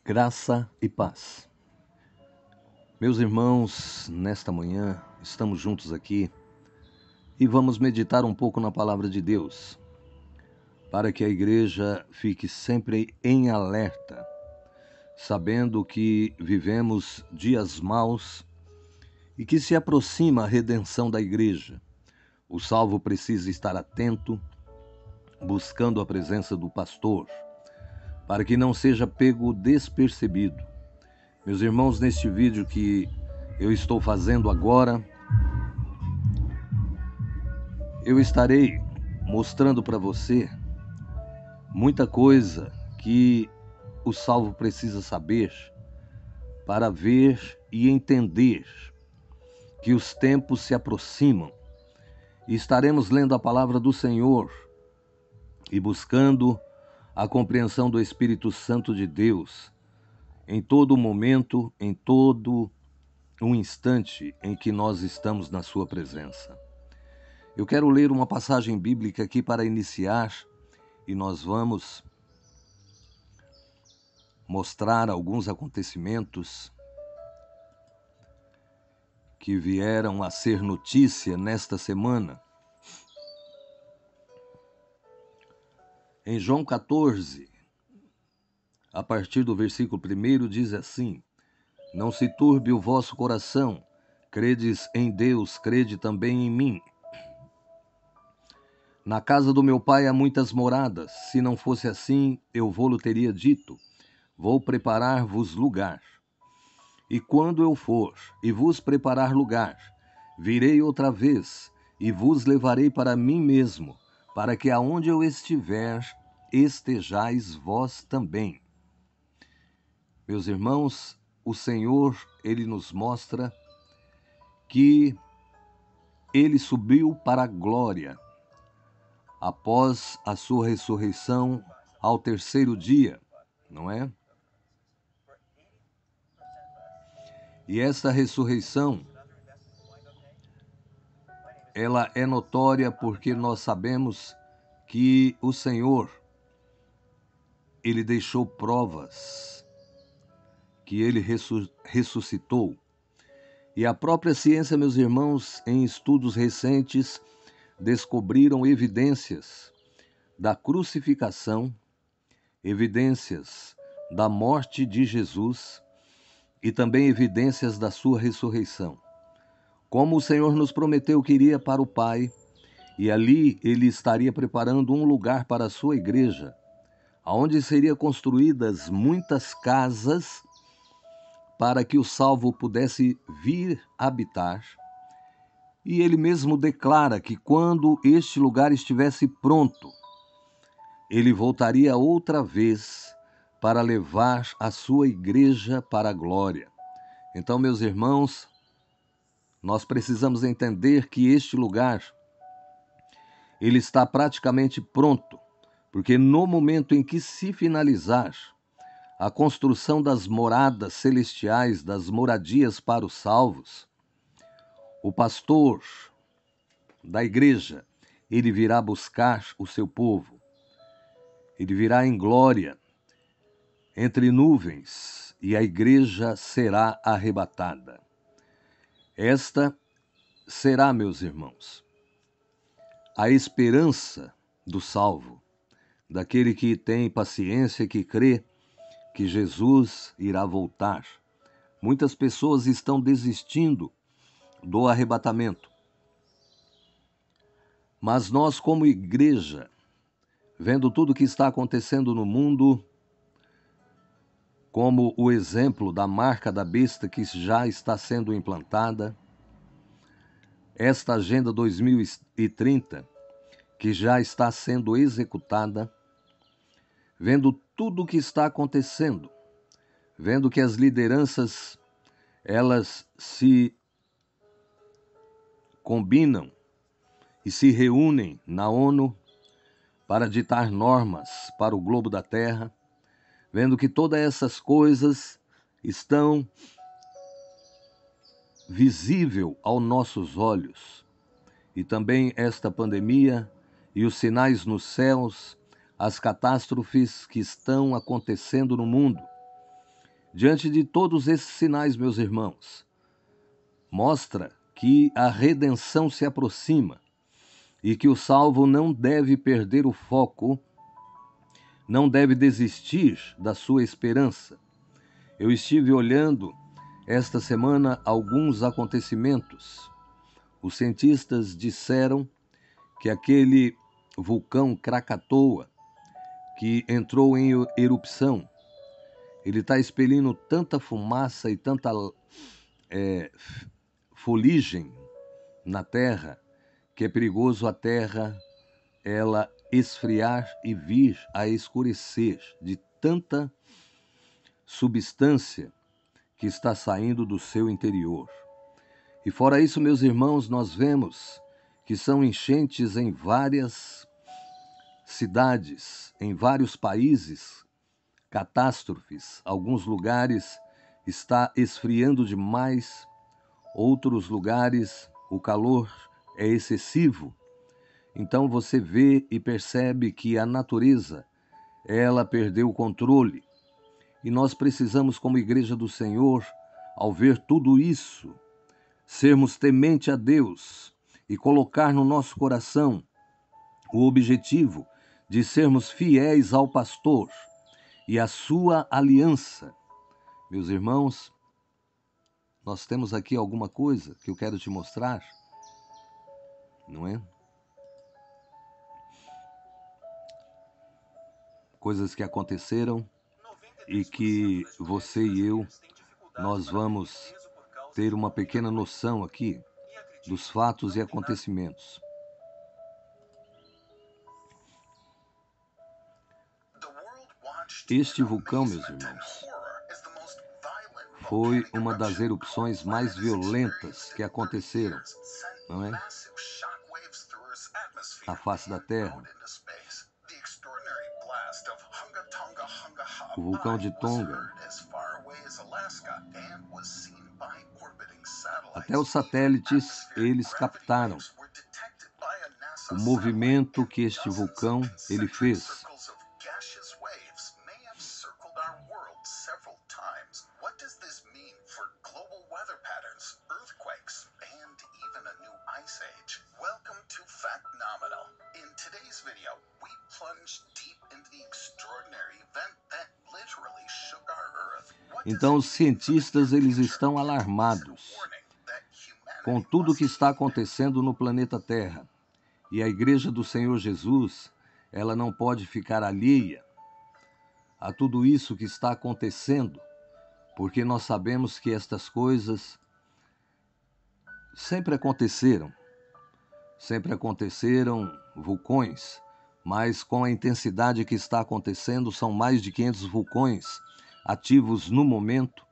Graça e paz. Meus irmãos, nesta manhã estamos juntos aqui e vamos meditar um pouco na palavra de Deus, para que a igreja fique sempre em alerta, sabendo que vivemos dias maus e que se aproxima a redenção da igreja. O salvo precisa estar atento, buscando a presença do pastor, para que não seja pego despercebido. Meus irmãos, neste vídeo que eu estou fazendo agora, eu estarei mostrando para você muita coisa que o salvo precisa saber para ver e entender que os tempos se aproximam. E estaremos lendo a palavra do Senhor e buscando a compreensão do Espírito Santo de Deus em todo momento, em todo um instante em que nós estamos na sua presença. Eu quero ler uma passagem bíblica aqui para iniciar e nós vamos mostrar alguns acontecimentos que vieram a ser notícia nesta semana. Em João 14, a partir do versículo 1, diz assim: Não se turbe o vosso coração, credes em Deus, crede também em mim. Na casa do meu pai há muitas moradas, se não fosse assim, eu vô-lo teria dito, vou preparar-vos lugar. E quando eu for e vos preparar lugar, virei outra vez e vos levarei para mim mesmo, para que aonde eu estiver, estejais vós também. Meus irmãos, o Senhor, Ele nos mostra que Ele subiu para a glória após a sua ressurreição ao terceiro dia, não é? E essa ressurreição, ela é notória porque nós sabemos que o Senhor, Ele deixou provas que Ele ressuscitou. E a própria ciência, meus irmãos, em estudos recentes, descobriram evidências da crucificação, evidências da morte de Jesus e também evidências da sua ressurreição. Como o Senhor nos prometeu que iria para o Pai, e ali Ele estaria preparando um lugar para a sua igreja, onde seriam construídas muitas casas para que o salvo pudesse vir habitar. E Ele mesmo declara que quando este lugar estivesse pronto, Ele voltaria outra vez para levar a sua igreja para a glória. Então, meus irmãos, nós precisamos entender que este lugar, ele está praticamente pronto, porque no momento em que se finalizar a construção das moradas celestiais, das moradias para os salvos, o pastor da igreja, ele virá buscar o seu povo. Ele virá em glória, entre nuvens, e a igreja será arrebatada. Esta será, meus irmãos, a esperança do salvo, daquele que tem paciência, que crê que Jesus irá voltar. Muitas pessoas estão desistindo do arrebatamento. Mas nós, como igreja, vendo tudo o que está acontecendo no mundo, como o exemplo da marca da besta que já está sendo implantada, esta Agenda 2030, que já está sendo executada, vendo tudo o que está acontecendo, vendo que as lideranças, elas se combinam e se reúnem na ONU para ditar normas para o globo da Terra, vendo que todas essas coisas estão visíveis aos nossos olhos, e também esta pandemia e os sinais nos céus, as catástrofes que estão acontecendo no mundo, Diante de todos esses sinais, meus irmãos, mostra que a redenção se aproxima e que o salvo não deve perder o foco, não deve desistir da sua esperança. Eu estive olhando esta semana alguns acontecimentos. Os cientistas disseram que aquele vulcão Krakatoa, que entrou em erupção, ele está expelindo tanta fumaça e tanta fuligem na Terra, que é perigoso a Terra ela esfriar e vir a escurecer de tanta substância que está saindo do seu interior. E fora isso, meus irmãos, nós vemos que são enchentes em várias cidades, em vários países, catástrofes. Alguns lugares está esfriando demais, outros lugares o calor é excessivo. Então você vê e percebe que a natureza, ela perdeu o controle. E nós precisamos, como Igreja do Senhor, ao ver tudo isso, sermos temente a Deus e colocar no nosso coração o objetivo de sermos fiéis ao pastor e à sua aliança. Meus irmãos, nós temos aqui alguma coisa que eu quero te mostrar, não é? Coisas que aconteceram e que você e eu, nós vamos ter uma pequena noção aqui dos fatos e acontecimentos. Este vulcão, meus irmãos, foi uma das erupções mais violentas que aconteceram, não é? Na face da Terra. O vulcão de Tonga. Até os satélites, eles captaram o movimento que este vulcão ele fez. Então os cientistas eles estão alarmados com tudo o que está acontecendo no planeta Terra. E a Igreja do Senhor Jesus, ela não pode ficar alheia a tudo isso que está acontecendo, porque nós sabemos que estas coisas sempre aconteceram vulcões, mas com a intensidade que está acontecendo, são mais de 500 vulcões ativos no momento,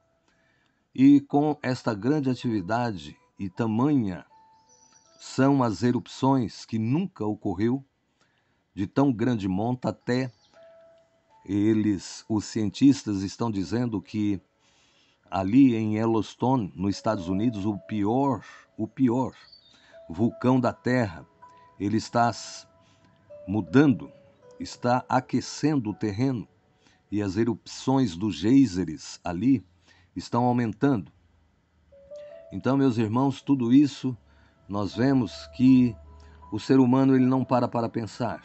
e com esta grande atividade e tamanha são as erupções que nunca ocorreu, de tão grande monta até os cientistas estão dizendo que ali em Yellowstone, nos Estados Unidos, o pior vulcão da Terra, ele está mudando, está aquecendo o terreno e as erupções dos geysers ali estão aumentando. Então, meus irmãos, tudo isso nós vemos que o ser humano ele não para pensar.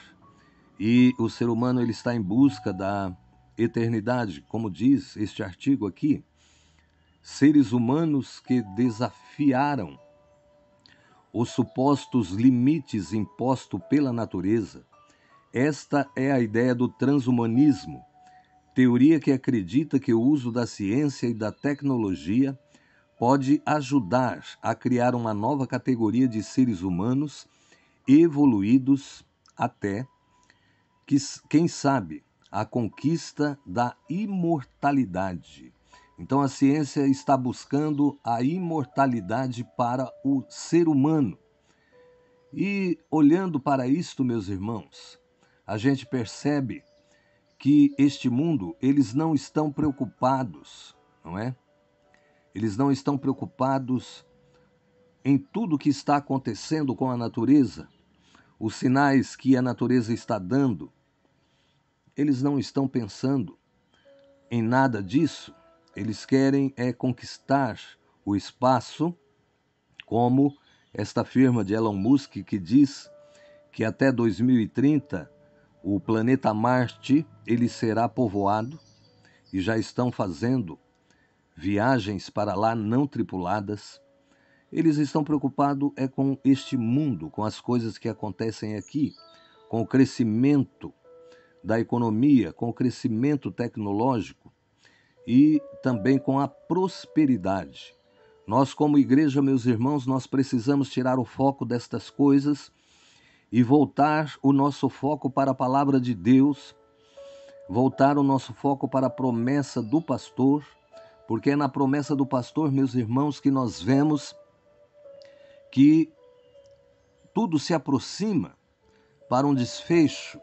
E o ser humano ele está em busca da eternidade, como diz este artigo aqui. Seres humanos que desafiaram os supostos limites impostos pela natureza. Esta é a ideia do transhumanismo, teoria que acredita que o uso da ciência e da tecnologia pode ajudar a criar uma nova categoria de seres humanos evoluídos até, quem sabe, a conquista da imortalidade. Então a ciência está buscando a imortalidade para o ser humano. E olhando para isto, meus irmãos, a gente percebe que este mundo, eles não estão preocupados, não é? Eles não estão preocupados em tudo que está acontecendo com a natureza, os sinais que a natureza está dando. Eles não estão pensando em nada disso. Eles querem conquistar o espaço, como esta firma de Elon Musk que diz que até 2030 o planeta Marte ele será povoado, e já estão fazendo viagens para lá não tripuladas. Eles estão preocupados com este mundo, com as coisas que acontecem aqui, com o crescimento da economia, com o crescimento tecnológico e também com a prosperidade. Nós, como igreja, meus irmãos, nós precisamos tirar o foco destas coisas e voltar o nosso foco para a palavra de Deus, voltar o nosso foco para a promessa do pastor, porque é na promessa do pastor, meus irmãos, que nós vemos que tudo se aproxima para um desfecho.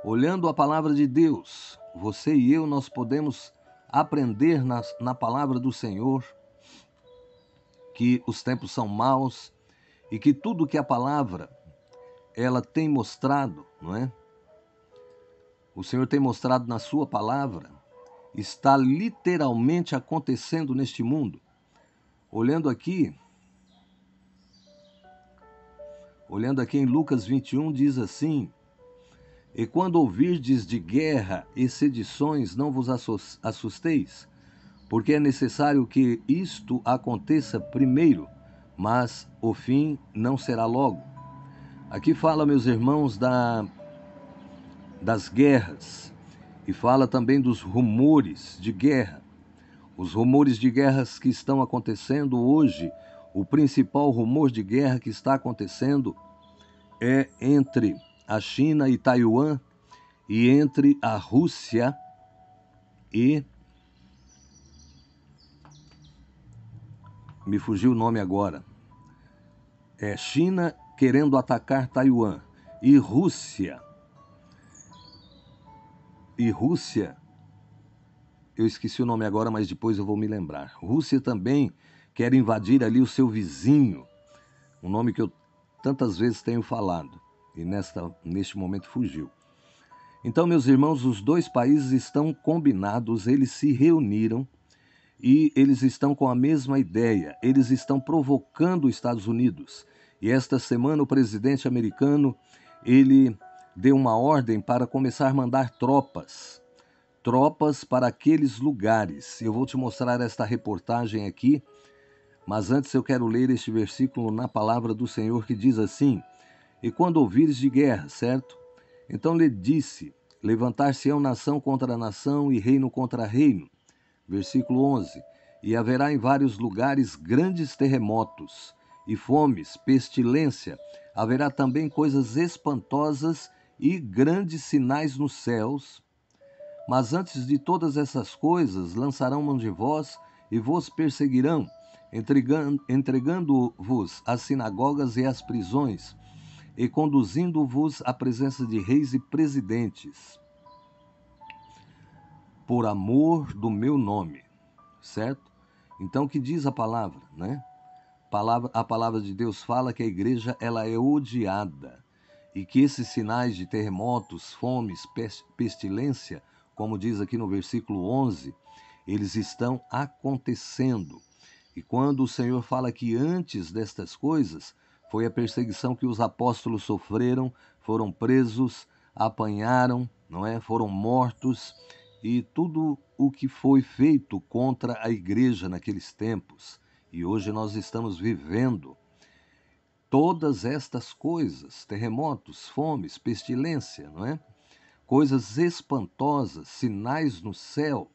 Olhando a palavra de Deus, você e eu, nós podemos aprender na palavra do Senhor que os tempos são maus e que tudo que a palavra ela tem mostrado, não é? O Senhor tem mostrado na sua palavra, está literalmente acontecendo neste mundo. Olhando aqui em Lucas 21, diz assim: e quando ouvirdes de guerra e sedições, não vos assusteis, porque é necessário que isto aconteça primeiro, mas o fim não será logo. Aqui fala, meus irmãos, das guerras, e fala também dos rumores de guerra. Os rumores de guerras que estão acontecendo hoje, o principal rumor de guerra que está acontecendo é entre a China e Taiwan, e entre a Rússia e... me fugiu o nome agora. É China querendo atacar Taiwan e Rússia. Eu esqueci o nome agora, mas depois eu vou me lembrar. Rússia também quer invadir ali o seu vizinho, um nome que eu tantas vezes tenho falado, e neste momento fugiu. Então, meus irmãos, os dois países estão combinados, eles se reuniram e eles estão com a mesma ideia, eles estão provocando os Estados Unidos. E esta semana o presidente americano, ele deu uma ordem para começar a mandar tropas para aqueles lugares. Eu vou te mostrar esta reportagem aqui, mas antes eu quero ler este versículo na palavra do Senhor que diz assim: e quando ouvires de guerra, certo? Então lhe disse, levantar-se-ão nação contra nação e reino contra reino. Versículo 11, e haverá em vários lugares grandes terremotos e fomes, pestilência, haverá também coisas espantosas e grandes sinais nos céus. Mas antes de todas essas coisas, lançarão mão de vós e vos perseguirão, entregando-vos às sinagogas e às prisões, e conduzindo-vos à presença de reis e presidentes, por amor do meu nome, certo? Então, o que diz a palavra, né? A palavra de Deus fala que a igreja ela é odiada e que esses sinais de terremotos, fomes, pestilência, como diz aqui no versículo 11, eles estão acontecendo. E quando o Senhor fala que antes destas coisas, foi a perseguição que os apóstolos sofreram, foram presos, apanharam, não é? Foram mortos, e tudo o que foi feito contra a igreja naqueles tempos. E hoje nós estamos vivendo todas estas coisas, terremotos, fomes, pestilência, não é? Coisas espantosas, sinais no céu.